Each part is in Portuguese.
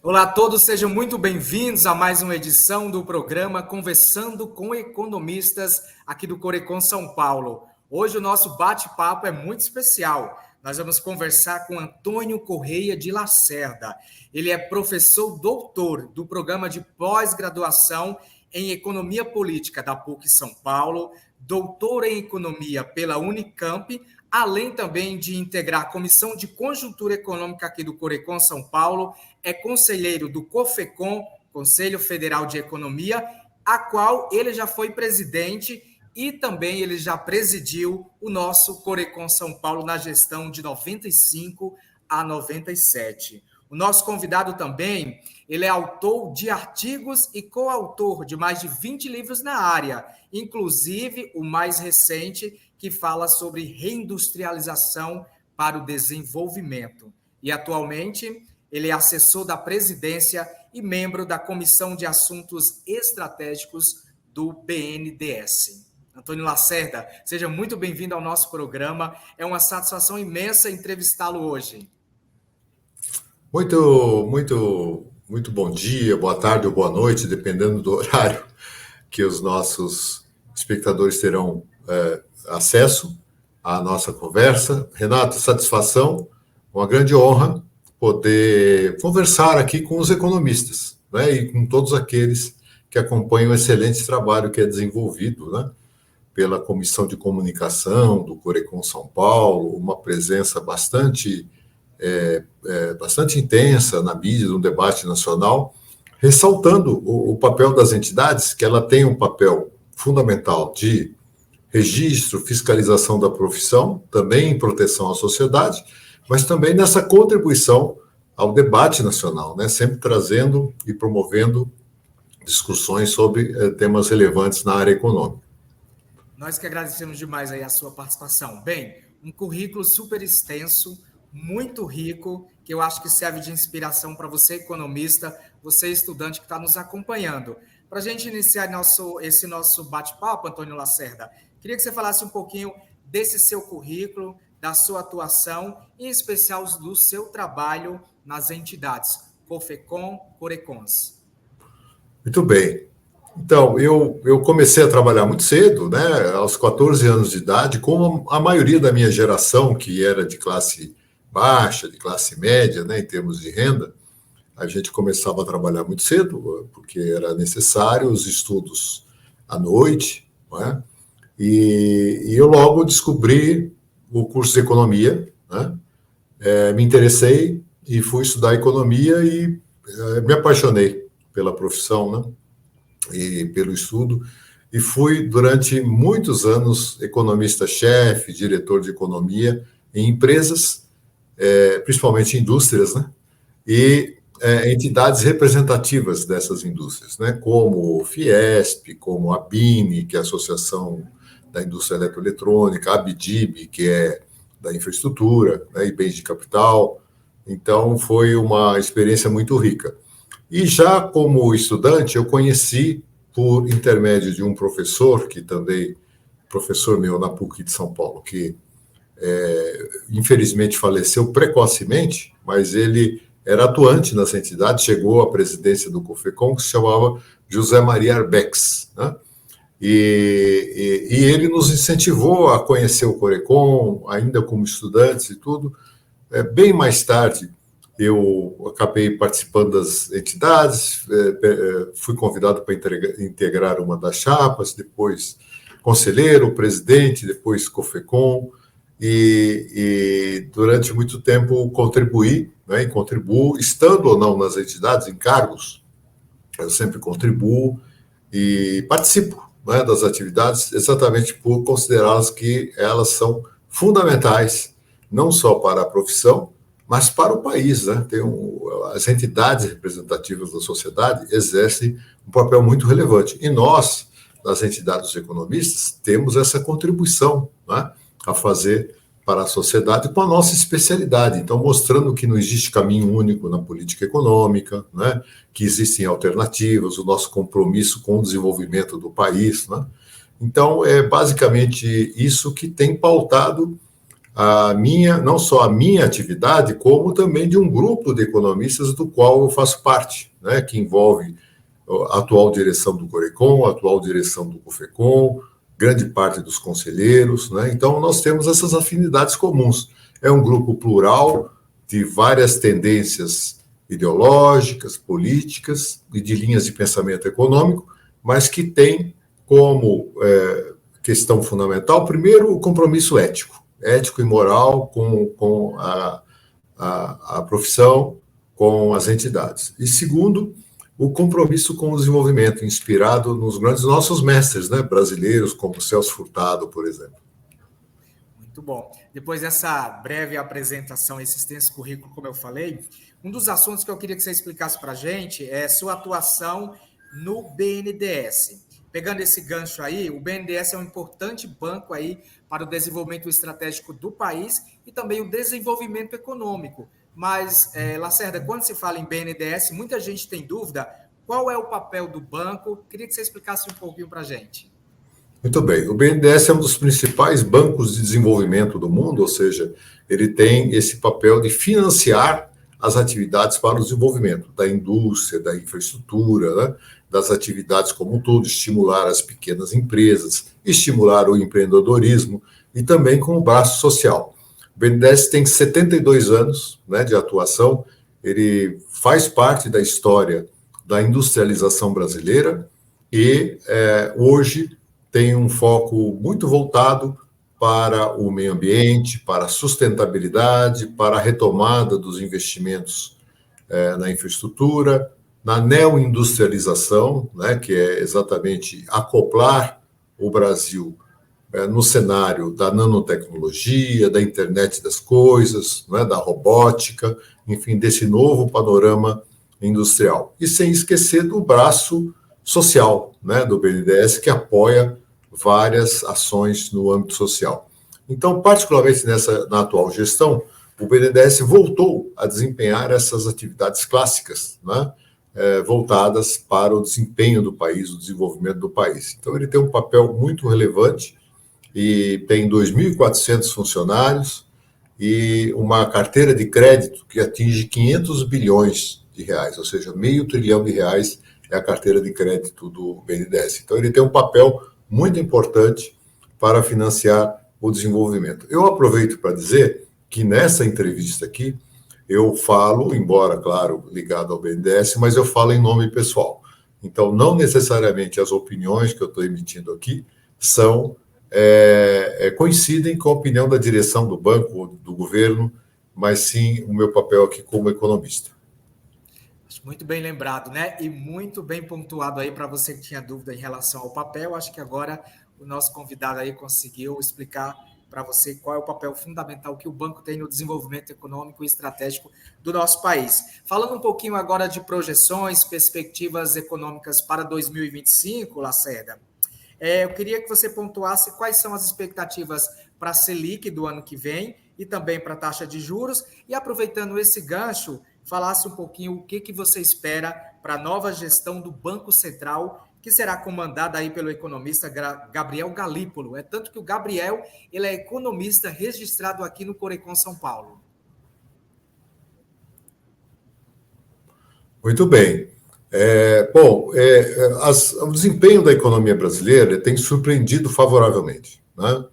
Olá a todos, sejam muito bem-vindos a mais uma edição do programa Conversando com Economistas aqui do Corecon São Paulo. Hoje o nosso bate-papo é muito especial. Nós vamos conversar com Antônio Correia de Lacerda. Ele é professor doutor do programa de pós-graduação em Economia Política da PUC São Paulo, doutor em Economia pela Unicamp, além também de integrar a Comissão de Conjuntura Econômica aqui do Corecon São Paulo, é conselheiro do COFECON, Conselho Federal de Economia, a qual ele já foi presidente e também ele já presidiu o nosso Corecon São Paulo na gestão de 95 a 97. O nosso convidado também, ele é autor de artigos e coautor de mais de 20 livros na área, inclusive o mais recente, que fala sobre reindustrialização para o desenvolvimento. E atualmente ele é assessor da presidência e membro da Comissão de Assuntos Estratégicos do BNDES. Antônio Lacerda, seja muito bem-vindo ao nosso programa. É uma satisfação imensa entrevistá-lo hoje. Muito bom dia, boa tarde ou boa noite, dependendo do horário que os nossos espectadores terão acesso à nossa conversa. Renato, satisfação, uma grande honra poder conversar aqui com os economistas, né, e com todos aqueles que acompanham o excelente trabalho que é desenvolvido, né, pela Comissão de Comunicação do Corecon São Paulo, uma presença bastante intensa na mídia, no debate nacional, ressaltando o papel das entidades, que ela tem um papel fundamental de registro, fiscalização da profissão, também em proteção à sociedade, mas também nessa contribuição ao debate nacional, né? Sempre trazendo e promovendo discussões sobre temas relevantes na área econômica. Nós que agradecemos demais aí a sua participação. Bem, um currículo super extenso, muito rico, que eu acho que serve de inspiração para você, economista, você, estudante que está nos acompanhando. Para a gente iniciar esse nosso bate-papo, Antônio Lacerda, queria que você falasse um pouquinho desse seu currículo, da sua atuação, em especial do seu trabalho nas entidades COFECON, Corecons. Muito bem. Então, eu comecei a trabalhar muito cedo, né, aos 14 anos de idade, como a maioria da minha geração, que era de classe baixa, de classe média, né, em termos de renda. A gente começava a trabalhar muito cedo, porque era necessário os estudos à noite, não é? E eu logo descobri o curso de economia, né? Me interessei e fui estudar economia e me apaixonei pela profissão, né? E pelo estudo, e fui durante muitos anos economista-chefe, diretor de economia em empresas, principalmente indústrias, né? E entidades representativas dessas indústrias, né? Como o Fiesp, como a BINE, que é a Associação da Indústria Eletroeletrônica, a ABDIB, que é da infraestrutura, né, e bens de capital. Então, foi uma experiência muito rica. E já como estudante, eu conheci, por intermédio de um professor, que também, professor meu na PUC de São Paulo, que infelizmente faleceu precocemente, mas ele era atuante nas entidades, chegou à presidência do COFECON, que se chamava José Maria Arbex, né? E ele nos incentivou a conhecer o Corecon, ainda como estudantes e tudo. Bem mais tarde, eu acabei participando das entidades, fui convidado para integrar uma das chapas, depois conselheiro, presidente, depois COFECON, e durante muito tempo contribuí, né, e contribuo, estando ou não nas entidades, em cargos, eu sempre contribuo e participo, né, das atividades, exatamente por considerá-las que elas são fundamentais, não só para a profissão, mas para o país, né? As entidades representativas da sociedade exercem um papel muito relevante. E nós, nas entidades dos economistas, temos essa contribuição, né, a fazer para a sociedade com a nossa especialidade. Então, mostrando que não existe caminho único na política econômica, né, que existem alternativas, o nosso compromisso com o desenvolvimento do país, né? Então, é basicamente isso que tem pautado não só a minha atividade, como também de um grupo de economistas do qual eu faço parte, né, que envolve a atual direção do Corecon, a atual direção do COFECON, grande parte dos conselheiros, né? Então, nós temos essas afinidades comuns. É um grupo plural, de várias tendências ideológicas, políticas e de linhas de pensamento econômico, mas que tem como questão fundamental, primeiro, o compromisso ético e moral com a profissão, com as entidades. E segundo, o compromisso com o desenvolvimento, inspirado nos grandes nossos mestres, né, brasileiros, como Celso Furtado, por exemplo. Muito bom. Depois dessa breve apresentação, esse extenso currículo, como eu falei, um dos assuntos que eu queria que você explicasse para a gente é sua atuação no BNDES. Pegando esse gancho aí, o BNDES é um importante banco aí para o desenvolvimento estratégico do país e também o desenvolvimento econômico. Mas, Lacerda, quando se fala em BNDES, muita gente tem dúvida qual é o papel do banco. Queria que você explicasse um pouquinho para a gente. Muito bem. O BNDES é um dos principais bancos de desenvolvimento do mundo, ou seja, ele tem esse papel de financiar as atividades para o desenvolvimento da indústria, da infraestrutura, né, das atividades como um todo, estimular as pequenas empresas, estimular o empreendedorismo e também com o braço social. O BNDES tem 72 anos, né, de atuação, ele faz parte da história da industrialização brasileira e hoje tem um foco muito voltado para o meio ambiente, para a sustentabilidade, para a retomada dos investimentos na infraestrutura, na neoindustrialização, né, que é exatamente acoplar o Brasil no cenário da nanotecnologia, da internet das coisas, né, da robótica, enfim, desse novo panorama industrial. E sem esquecer do braço social, né, do BNDES, que apoia várias ações no âmbito social. Então, particularmente na atual gestão, o BNDES voltou a desempenhar essas atividades clássicas, né, voltadas para o desempenho do país, o desenvolvimento do país. Então, ele tem um papel muito relevante e tem 2.400 funcionários e uma carteira de crédito que atinge 500 bilhões de reais, ou seja, R$500 bilhão é a carteira de crédito do BNDES. Então, ele tem um papel muito importante para financiar o desenvolvimento. Eu aproveito para dizer que nessa entrevista aqui, eu falo, embora, claro, ligado ao BNDES, mas eu falo em nome pessoal. Então, não necessariamente as opiniões que eu estou emitindo aqui coincidem com a opinião da direção do banco, do governo, mas sim o meu papel aqui como economista. Muito bem lembrado, né? E muito bem pontuado aí para você que tinha dúvida em relação ao papel. Acho que agora o nosso convidado aí conseguiu explicar para você qual é o papel fundamental que o banco tem no desenvolvimento econômico e estratégico do nosso país. Falando um pouquinho agora de projeções, perspectivas econômicas para 2025, Lacerda, eu queria que você pontuasse quais são as expectativas para a Selic do ano que vem e também para a taxa de juros. E aproveitando esse gancho, falasse um pouquinho o que você espera para a nova gestão do Banco Central, que será comandada aí pelo economista Gabriel Galípolo. É tanto que o Gabriel ele é economista registrado aqui no Corecon São Paulo. Muito bem. O desempenho da economia brasileira tem surpreendido favoravelmente, né?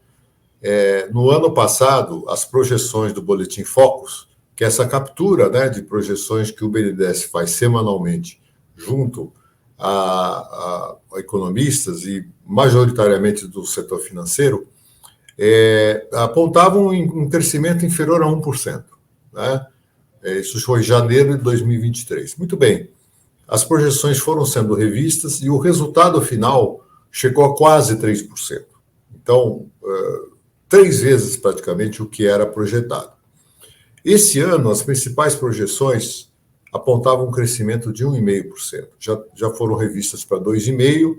No ano passado, as projeções do Boletim Focus, que é essa captura, né, de projeções que o BNDES faz semanalmente junto a economistas e majoritariamente do setor financeiro, apontavam um crescimento inferior a 1%. Né? Isso foi em janeiro de 2023. Muito bem, as projeções foram sendo revistas e o resultado final chegou a quase 3%. Então, 3 vezes praticamente o que era projetado. Esse ano, as principais projeções apontavam um crescimento de 1,5%. Já foram revistas para 2,5%,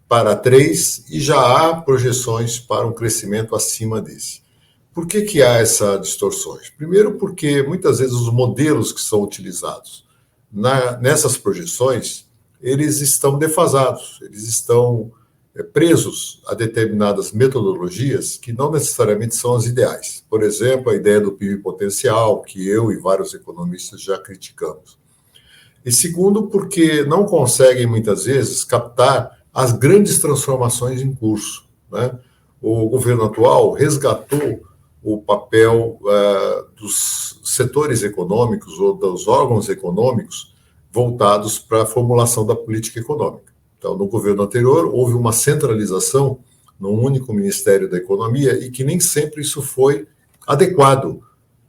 para 3%, e já há projeções para um crescimento acima desse. Por que há essas distorções? Primeiro, porque muitas vezes os modelos que são utilizados nessas projeções, eles estão defasados, eles estão presos a determinadas metodologias que não necessariamente são as ideais. Por exemplo, a ideia do PIB potencial, que eu e vários economistas já criticamos. E segundo, porque não conseguem, muitas vezes, captar as grandes transformações em curso, né? O governo atual resgatou o papel dos setores econômicos ou dos órgãos econômicos voltados para a formulação da política econômica. Então, no governo anterior, houve uma centralização num único Ministério da Economia e que nem sempre isso foi adequado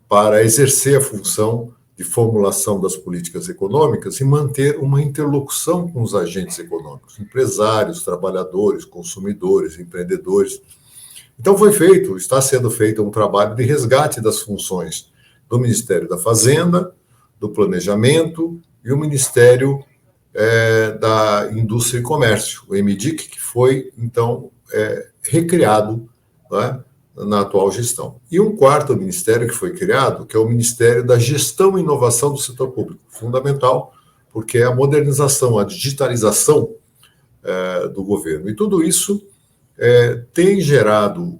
para exercer a função de formulação das políticas econômicas e manter uma interlocução com os agentes econômicos, empresários, trabalhadores, consumidores, empreendedores. Então, está sendo feito um trabalho de resgate das funções do Ministério da Fazenda, do Planejamento e o Ministério da Indústria e Comércio, o MDIC, que foi, então, recriado, né, na atual gestão. E um quarto ministério que foi criado, que é o Ministério da Gestão e Inovação do Setor Público, fundamental, porque é a modernização, a digitalização do governo. E tudo isso tem gerado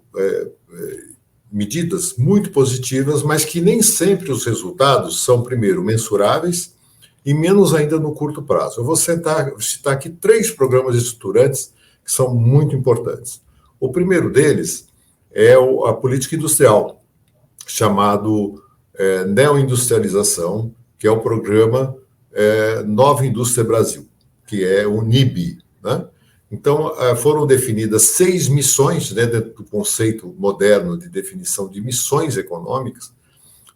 medidas muito positivas, mas que nem sempre os resultados são, primeiro, mensuráveis e menos ainda no curto prazo. Eu vou citar aqui 3 programas estruturantes que são muito importantes. O primeiro deles é a política industrial, chamado Neoindustrialização, que é o programa Nova Indústria Brasil, que é o NIB, né? Então, foram definidas 6 missões, né, dentro do conceito moderno de definição de missões econômicas,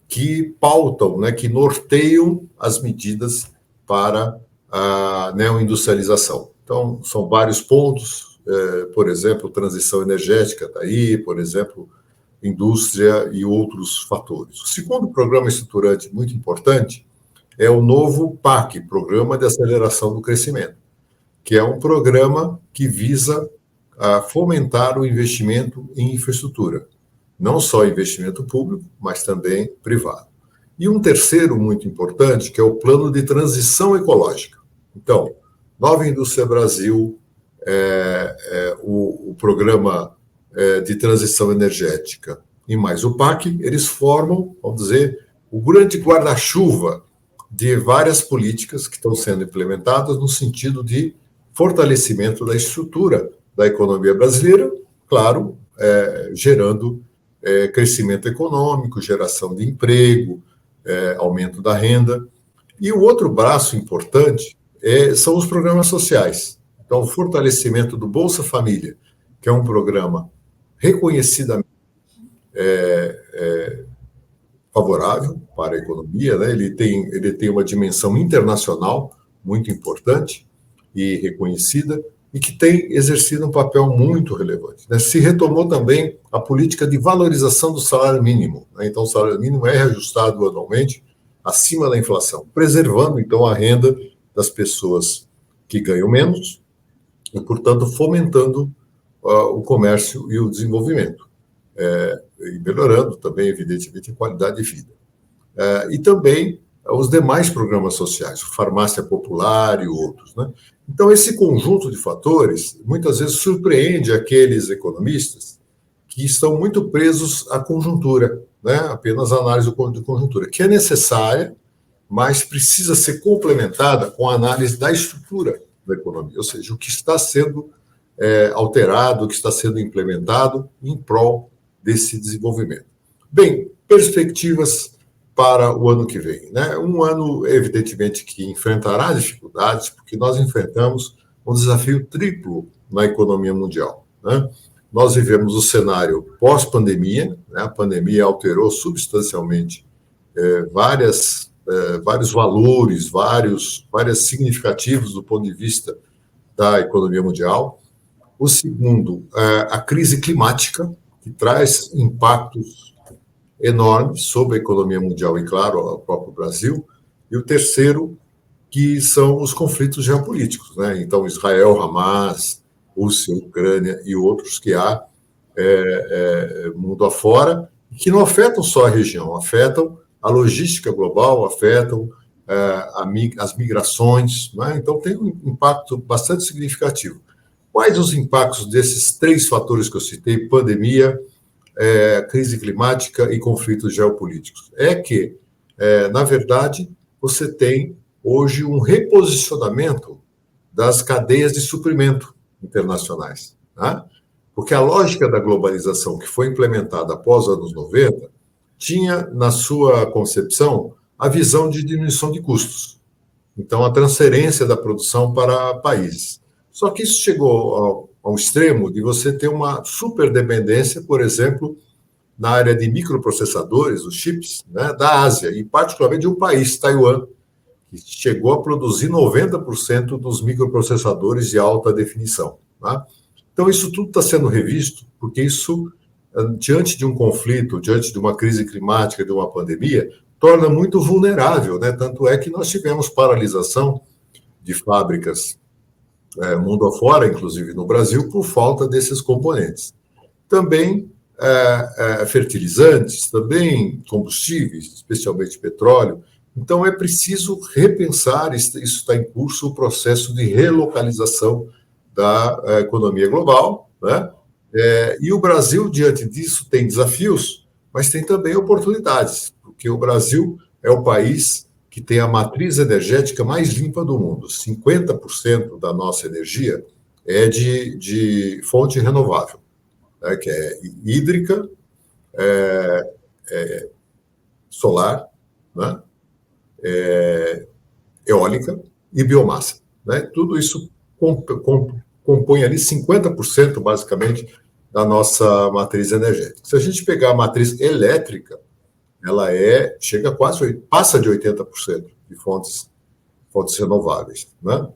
que pautam, né, que norteiam as medidas para a neoindustrialização. Então, são vários pontos, por exemplo, transição energética está aí, por exemplo, indústria e outros fatores. O segundo programa estruturante muito importante é o novo PAC, Programa de Aceleração do Crescimento, que é um programa que visa fomentar o investimento em infraestrutura, não só investimento público, mas também privado. E um terceiro muito importante, que é o Plano de Transição Ecológica. Então, Nova Indústria Brasil, o Programa de Transição Energética e mais o PAC, eles formam, vamos dizer, o grande guarda-chuva de várias políticas que estão sendo implementadas no sentido de fortalecimento da estrutura da economia brasileira, claro, gerando crescimento econômico, geração de emprego, aumento da renda. E o outro braço importante são os programas sociais. Então, o fortalecimento do Bolsa Família, que é um programa reconhecidamente favorável para a economia, né? Ele tem uma dimensão internacional muito importante e reconhecida, e que tem exercido um papel muito relevante, né? Se retomou também a política de valorização do salário mínimo, né? Então, o salário mínimo é reajustado anualmente acima da inflação, preservando, então, a renda das pessoas que ganham menos e, portanto, fomentando o comércio e o desenvolvimento, e melhorando também, evidentemente, a qualidade de vida. E também os demais programas sociais, o Farmácia Popular e outros, né? Então, esse conjunto de fatores, muitas vezes, surpreende aqueles economistas que estão muito presos à conjuntura, né? Apenas a análise de conjuntura, que é necessária, mas precisa ser complementada com a análise da estrutura da economia, ou seja, o que está sendo alterado, o que está sendo implementado em prol desse desenvolvimento. Bem, perspectivas para o ano que vem, né? Um ano, evidentemente, que enfrentará dificuldades, porque nós enfrentamos um desafio triplo na economia mundial, né? Nós vivemos o cenário pós-pandemia, né? A pandemia alterou substancialmente vários valores, vários significativos do ponto de vista da economia mundial. O segundo, a crise climática, que traz impactos enormes sobre a economia mundial e, claro, o próprio Brasil. E o terceiro, que são os conflitos geopolíticos, né? Então, Israel, Hamas, Rússia, Ucrânia e outros que há mundo afora, que não afetam só a região, afetam a logística global, afetam as migrações, né? Então, tem um impacto bastante significativo. Quais os impactos desses 3 fatores que eu citei, pandemia, crise climática e conflitos geopolíticos? É que, na verdade, você tem hoje um reposicionamento das cadeias de suprimento internacionais, né? Porque a lógica da globalização que foi implementada após os anos 90 tinha, na sua concepção, a visão de diminuição de custos. Então, a transferência da produção para países. Só que isso chegou ao extremo de você ter uma superdependência, por exemplo, na área de microprocessadores, os chips, né, da Ásia, e particularmente de um país, Taiwan, que chegou a produzir 90% dos microprocessadores de alta definição. Tá? Então, isso tudo está sendo revisto, porque isso, diante de um conflito, diante de uma crise climática, de uma pandemia, torna muito vulnerável, né? Tanto é que nós tivemos paralisação de fábricas mundo afora, inclusive no Brasil, por falta desses componentes. Também fertilizantes, também combustíveis, especialmente petróleo. Então, é preciso repensar, isso está em curso, o processo de relocalização da economia global, né? E o Brasil, diante disso, tem desafios, mas tem também oportunidades, porque o Brasil é o país que tem a matriz energética mais limpa do mundo. 50% da nossa energia é de fonte renovável, né? Que é hídrica, solar, né? Eólica e biomassa, né? Tudo isso compõe ali 50%, basicamente, da nossa matriz energética. Se a gente pegar a matriz elétrica, ela chega quase, passa de 80% de fontes renováveis, né?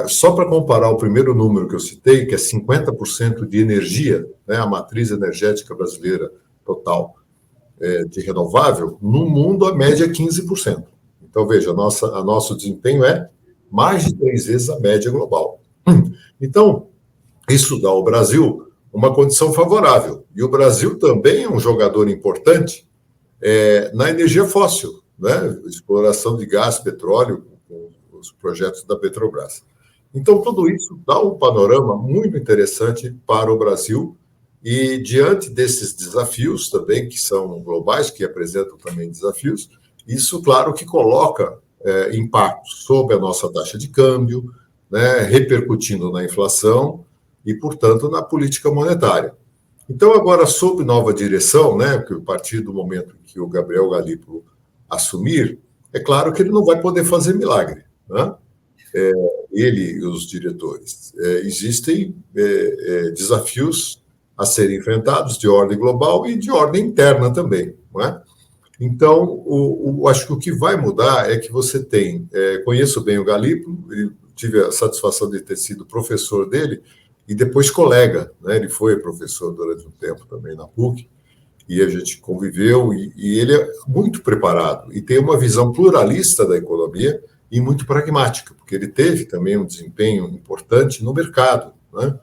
Só para comparar o primeiro número que eu citei, que é 50% de energia, né, a matriz energética brasileira total de renovável, no mundo a média é 15%. Então, veja, nosso desempenho é mais de 3 vezes a média global. Então, isso dá ao Brasil uma condição favorável. E o Brasil também é um jogador importante na energia fóssil, né? Exploração de gás, petróleo, com os projetos da Petrobras. Então, tudo isso dá um panorama muito interessante para o Brasil. E, diante desses desafios também, que são globais, que apresentam também desafios, isso, claro, que coloca impactos sobre a nossa taxa de câmbio, né, repercutindo na inflação e, portanto, na política monetária. Então, agora, sob nova direção, né, que a partir do momento que o Gabriel Galípolo assumir, é claro que ele não vai poder fazer milagre, né? Ele e os diretores. Existem desafios a serem enfrentados de ordem global e de ordem interna também, não é? Então, acho que o que vai mudar é que você tem... conheço bem o Galípolo, tive a satisfação de ter sido professor dele e depois colega, né? Ele foi professor durante um tempo também na PUC, e a gente conviveu, e ele é muito preparado e tem uma visão pluralista da economia e muito pragmática, porque ele teve também um desempenho importante no mercado, né?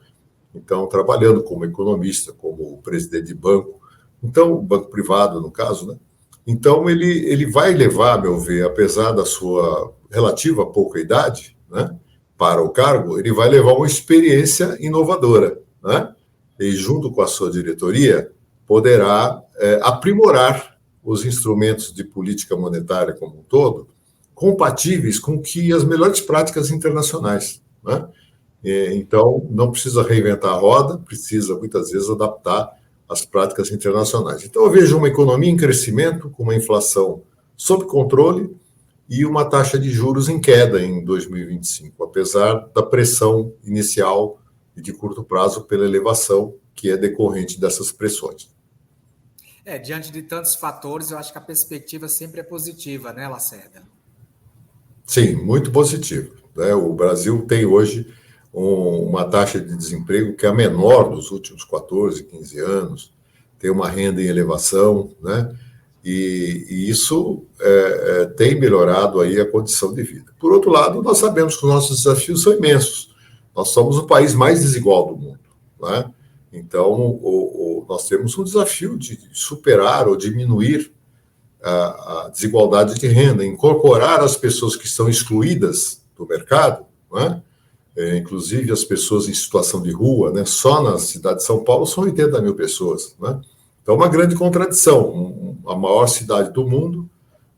Então, trabalhando como economista, como presidente de banco, então, banco privado, no caso, né? Então, ele vai levar, a meu ver, apesar da sua relativa pouca idade, né, para o cargo, ele vai levar uma experiência inovadora, né? E, junto com a sua diretoria, poderá aprimorar os instrumentos de política monetária como um todo, compatíveis com as melhores práticas internacionais, né? Então, não precisa reinventar a roda, precisa, muitas vezes, adaptar as práticas internacionais. Então, eu vejo uma economia em crescimento, com uma inflação sob controle e uma taxa de juros em queda em 2025, apesar da pressão inicial e de curto prazo pela elevação que é decorrente dessas pressões. Diante de tantos fatores, eu acho que a perspectiva sempre é positiva, né, Lacerda? Sim, muito positivo, né? O Brasil tem hoje uma taxa de desemprego que é a menor dos últimos 14, 15 anos, tem uma renda em elevação, né? E isso tem melhorado aí a condição de vida. Por outro lado, nós sabemos que os nossos desafios são imensos. Nós somos o país mais desigual do mundo, né? Então, nós temos um desafio de superar ou diminuir a desigualdade de renda, incorporar as pessoas que estão excluídas do mercado, né? inclusive as pessoas em situação de rua, né? Só na cidade de São Paulo são 80 mil pessoas, né? Então, uma grande contradição. A maior cidade do mundo,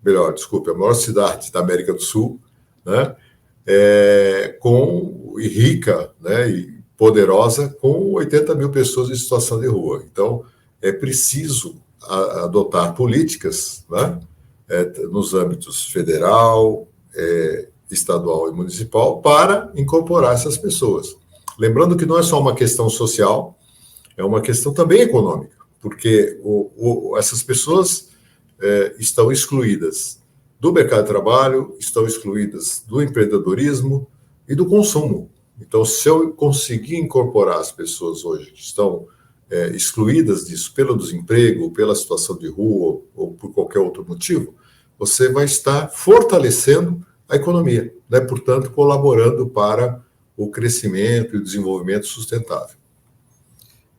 melhor, desculpe, a maior cidade da América do Sul, né? E rica, né? E poderosa, com 80 mil pessoas em situação de rua. Então, é preciso adotar políticas, né? Nos âmbitos federal, estadual e municipal, para incorporar essas pessoas. Lembrando que não é só uma questão social, é uma questão também econômica, porque essas pessoas estão excluídas do mercado de trabalho, estão excluídas do empreendedorismo e do consumo. Então, se eu conseguir incorporar as pessoas hoje que estão excluídas disso pelo desemprego, pela situação de rua ou por qualquer outro motivo, você vai estar fortalecendo a economia, né? Portanto, colaborando para o crescimento e o desenvolvimento sustentável.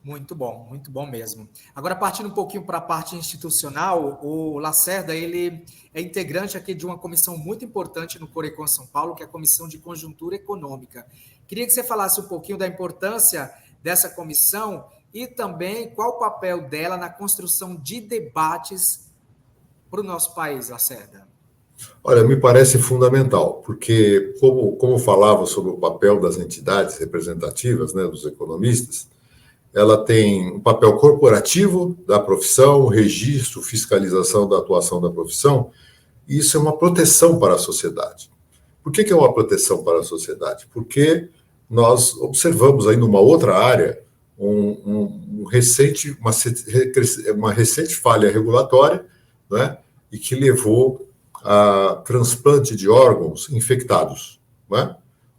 Muito bom mesmo. Agora, partindo um pouquinho para a parte institucional, o Lacerda, ele é integrante aqui de uma comissão muito importante no Corecon São Paulo, que é a Comissão de Conjuntura Econômica. Queria que você falasse um pouquinho da importância dessa comissão e também qual o papel dela na construção de debates para o nosso país, Lacerda. Olha, me parece fundamental, porque como falava sobre o papel das entidades representativas, né, dos economistas, ela tem um papel corporativo da profissão, registro, fiscalização da atuação da profissão, e isso é uma proteção para a sociedade. Por que é uma proteção para a sociedade? Porque nós observamos aí numa outra área uma recente falha regulatória, né, e que levou a transplante de órgãos infectados, né?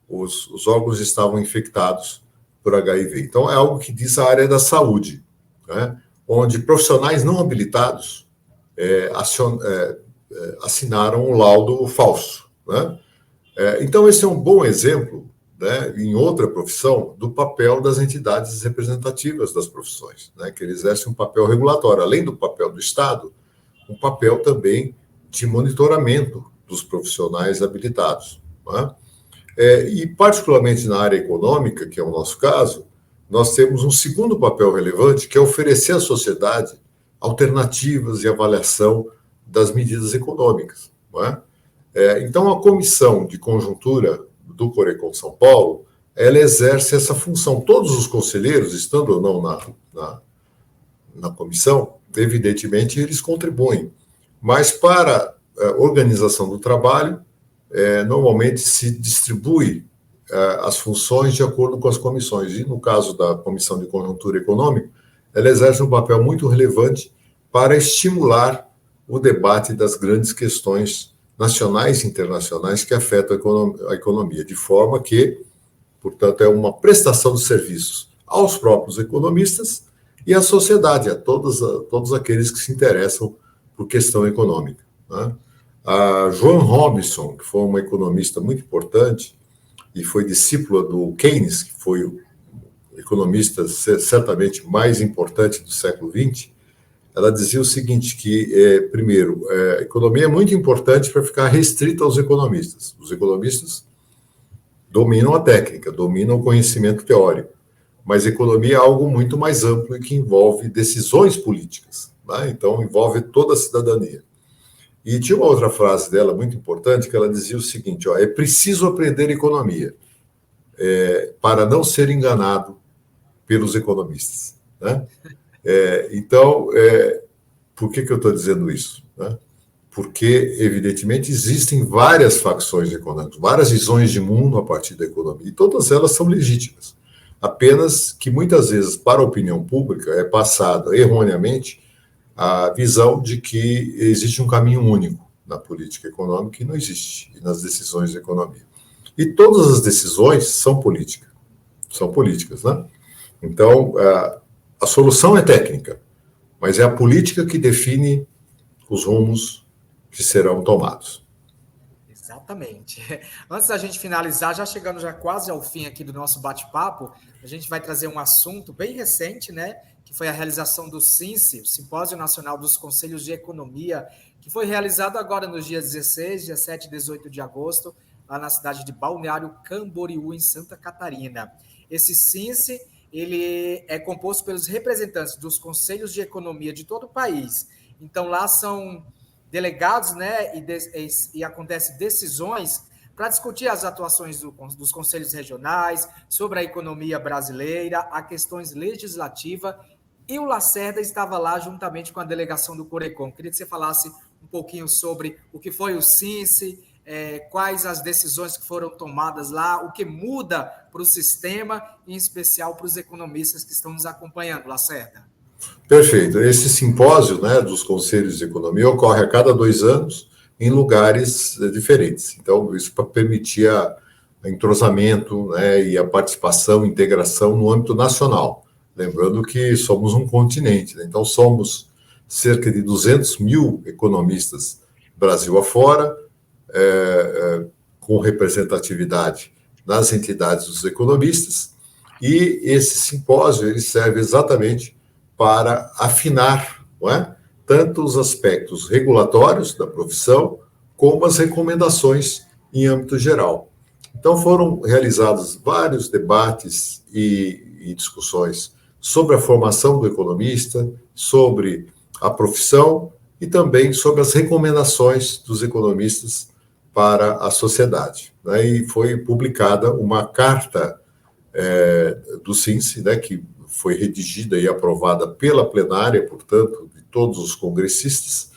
Os órgãos estavam infectados por HIV. Então, é algo que diz a área da saúde, né? Onde profissionais não habilitados assinaram um laudo falso, né? Então, esse é um bom exemplo, né, em outra profissão, do papel das entidades representativas das profissões, né, que eles exercem um papel regulatório, além do papel do Estado, um papel também de monitoramento dos profissionais habilitados, né? E, particularmente na área econômica, que é o nosso caso, nós temos um segundo papel relevante, que é oferecer à sociedade alternativas e avaliação das medidas econômicas, não é? Então, a Comissão de Conjuntura do Corecon São Paulo, ela exerce essa função. Todos os conselheiros, estando ou não na comissão, evidentemente, eles contribuem. Mas, para a organização do trabalho, normalmente se distribui as funções de acordo com as comissões. E, no caso da Comissão de Conjuntura Econômica, ela exerce um papel muito relevante para estimular o debate das grandes questões nacionais e internacionais que afetam a economia, de forma que, portanto, é uma prestação de serviços aos próprios economistas e à sociedade, a todos aqueles que se interessam por questão econômica, né? A Joan Robinson, que foi uma economista muito importante e foi discípula do Keynes, que foi o economista certamente mais importante do século XX, ela dizia o seguinte, que, primeiro, a economia é muito importante para ficar restrita aos economistas. Os economistas dominam a técnica, dominam o conhecimento teórico, mas economia é algo muito mais amplo e que envolve decisões políticas, né? Então, envolve toda a cidadania. E tinha uma outra frase dela muito importante, que ela dizia o seguinte, é preciso aprender economia para não ser enganado pelos economistas, né? Então, por que eu estou dizendo isso, né? Porque, evidentemente, existem várias facções econômicas, várias visões de mundo a partir da economia, e todas elas são legítimas. Apenas que, muitas vezes, para a opinião pública, é passada erroneamente a visão de que existe um caminho único na política econômica, e não existe, e nas decisões de economia. E todas as decisões são políticas, né? Então, a solução é técnica, mas é a política que define os rumos que serão tomados. Exatamente. Antes da gente finalizar, já chegando já quase ao fim aqui do nosso bate-papo, a gente vai trazer um assunto bem recente, né? Que foi a realização do SINCE, o Simpósio Nacional dos Conselhos de Economia, que foi realizado agora nos dias 16, 17 e 18 de agosto, lá na cidade de Balneário Camboriú, em Santa Catarina. Esse SINCE, ele é composto pelos representantes dos conselhos de economia de todo o país. Então, lá são delegados, né, e acontecem decisões para discutir as atuações dos conselhos regionais, sobre a economia brasileira, a questões legislativas, e o Lacerda estava lá juntamente com a delegação do Corecon. Queria que você falasse um pouquinho sobre o que foi o SINCE, quais as decisões que foram tomadas lá, o que muda para o sistema, em especial para os economistas que estão nos acompanhando, Lacerda. Perfeito. Esse simpósio, né, dos conselhos de economia ocorre a cada 2 anos em lugares diferentes. Então, isso para permitir o entrosamento, né, e a participação, integração no âmbito nacional. Lembrando que somos um continente, né? Então somos cerca de 200 mil economistas Brasil afora, com representatividade nas entidades dos economistas, e esse simpósio ele serve exatamente para afinar, não é? Tanto os aspectos regulatórios da profissão, como as recomendações em âmbito geral. Então foram realizados vários debates e discussões sobre a formação do economista, sobre a profissão e também sobre as recomendações dos economistas para a sociedade, né? E foi publicada uma carta do SINCE, né, que foi redigida e aprovada pela plenária, portanto, de todos os congressistas,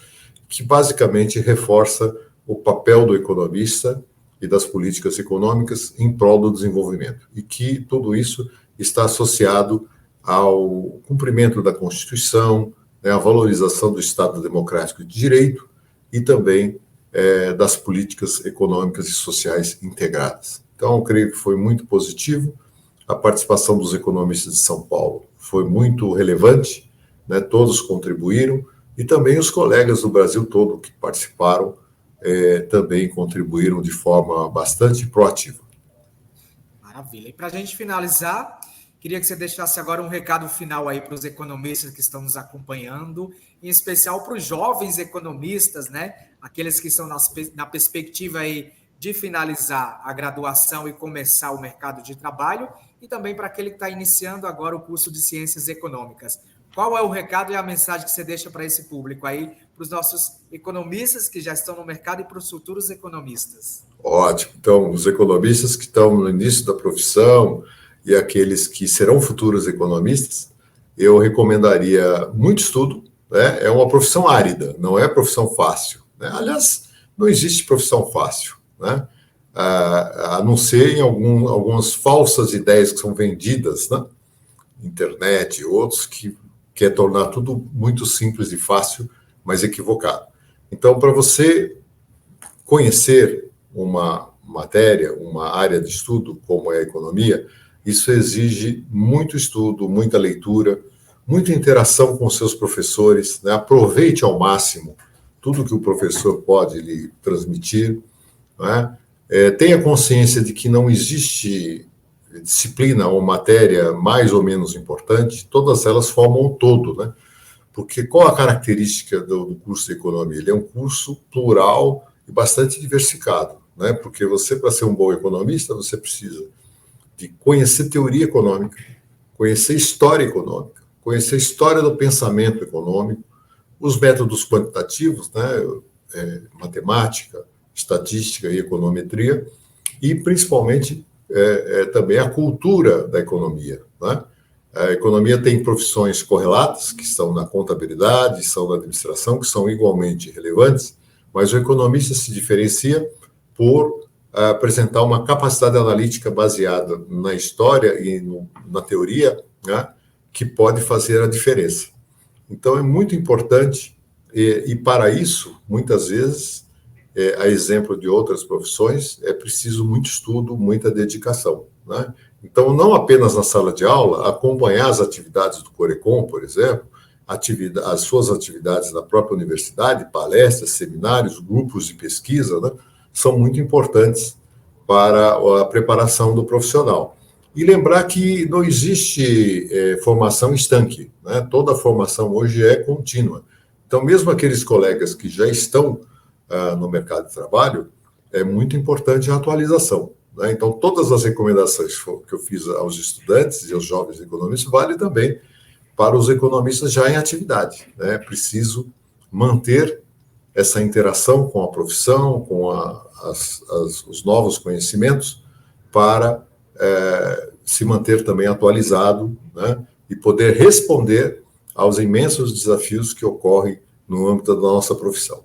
que basicamente reforça o papel do economista e das políticas econômicas em prol do desenvolvimento, e que tudo isso está associado ao cumprimento da Constituição, né, à valorização do Estado Democrático de Direito e também das políticas econômicas e sociais integradas. Então, eu creio que foi muito positivo. A participação dos economistas de São Paulo foi muito relevante, né, todos contribuíram, e também os colegas do Brasil todo que participaram também contribuíram de forma bastante proativa. Maravilha. E para a gente finalizar, queria que você deixasse agora um recado final aí para os economistas que estão nos acompanhando, em especial para os jovens economistas, né? Aqueles que estão na perspectiva aí de finalizar a graduação e começar o mercado de trabalho, e também para aquele que está iniciando agora o curso de Ciências Econômicas. Qual é o recado e a mensagem que você deixa para esse público aí, para os nossos economistas que já estão no mercado e para os futuros economistas? Ótimo. Então, os economistas que estão no início da profissão e aqueles que serão futuros economistas, eu recomendaria muito estudo, né? É uma profissão árida, não é profissão fácil, né? Aliás, não existe profissão fácil, né? A não ser em algumas falsas ideias que são vendidas na internet e outros que quer tornar tudo muito simples e fácil, mas equivocado. Então, para você conhecer uma matéria, uma área de estudo como é a economia, isso exige muito estudo, muita leitura, muita interação com seus professores, né? Aproveite ao máximo tudo que o professor pode lhe transmitir, né? Tenha consciência de que não existe disciplina ou matéria mais ou menos importante, todas elas formam um todo, né? Porque qual a característica do curso de economia? Ele é um curso plural e bastante diversificado, né? Porque você, para ser um bom economista, você precisa de conhecer teoria econômica, conhecer história econômica, conhecer a história do pensamento econômico, os métodos quantitativos, né? Matemática, estatística e econometria, e principalmente também a cultura da economia, né? A economia tem profissões correlatas, que estão na contabilidade, estão na administração, que são igualmente relevantes, mas o economista se diferencia por apresentar uma capacidade analítica baseada na história e na teoria, né, que pode fazer a diferença. Então, é muito importante, e para isso, muitas vezes, a exemplo de outras profissões, é preciso muito estudo, muita dedicação, né? Então, não apenas na sala de aula, acompanhar as atividades do Corecon, por exemplo, as suas atividades na própria universidade, palestras, seminários, grupos de pesquisa, né, são muito importantes para a preparação do profissional. E lembrar que não existe formação estanque, né? Toda a formação hoje é contínua. Então, mesmo aqueles colegas que já estão no mercado de trabalho, é muito importante a atualização, né? Então, todas as recomendações que eu fiz aos estudantes e aos jovens economistas vale também para os economistas já em atividade, né? É preciso manter essa interação com a profissão, com os novos conhecimentos, para se manter também atualizado, né? E poder responder aos imensos desafios que ocorrem no âmbito da nossa profissão.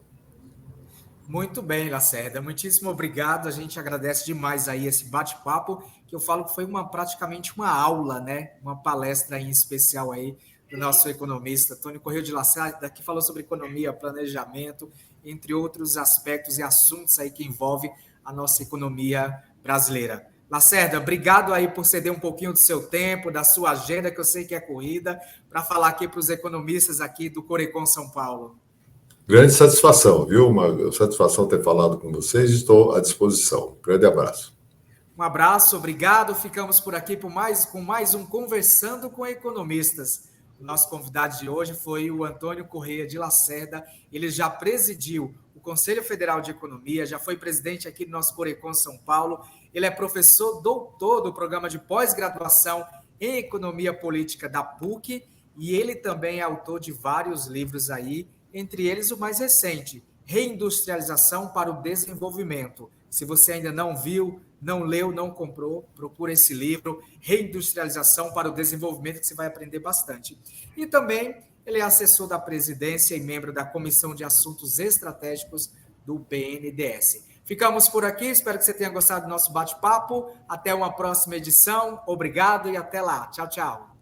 Muito bem, Lacerda. Muitíssimo obrigado. A gente agradece demais aí esse bate-papo, que eu falo que foi praticamente uma aula, né? Uma palestra em especial aí do nosso economista, Antônio Corrêa de Lacerda, que falou sobre economia, planejamento, entre outros aspectos e assuntos aí que envolvem a nossa economia brasileira. Lacerda, obrigado aí por ceder um pouquinho do seu tempo, da sua agenda, que eu sei que é corrida, para falar aqui para os economistas aqui do Corecon São Paulo. Grande satisfação, viu? Uma satisfação ter falado com vocês. Estou à disposição. Grande abraço. Um abraço, obrigado. Ficamos por aqui com mais um Conversando com Economistas. O nosso convidado de hoje foi o Antônio Corrêa de Lacerda. Ele já presidiu o Conselho Federal de Economia, já foi presidente aqui do nosso Corecon São Paulo. Ele é professor doutor do programa de pós-graduação em Economia Política da PUC e ele também é autor de vários livros aí, entre eles o mais recente, Reindustrialização para o Desenvolvimento. Se você ainda não viu, não leu, não comprou, procura esse livro, Reindustrialização para o Desenvolvimento, que você vai aprender bastante. E também ele é assessor da presidência e membro da Comissão de Assuntos Estratégicos do BNDES. Ficamos por aqui, espero que você tenha gostado do nosso bate-papo. Até uma próxima edição, obrigado e até lá. Tchau, tchau.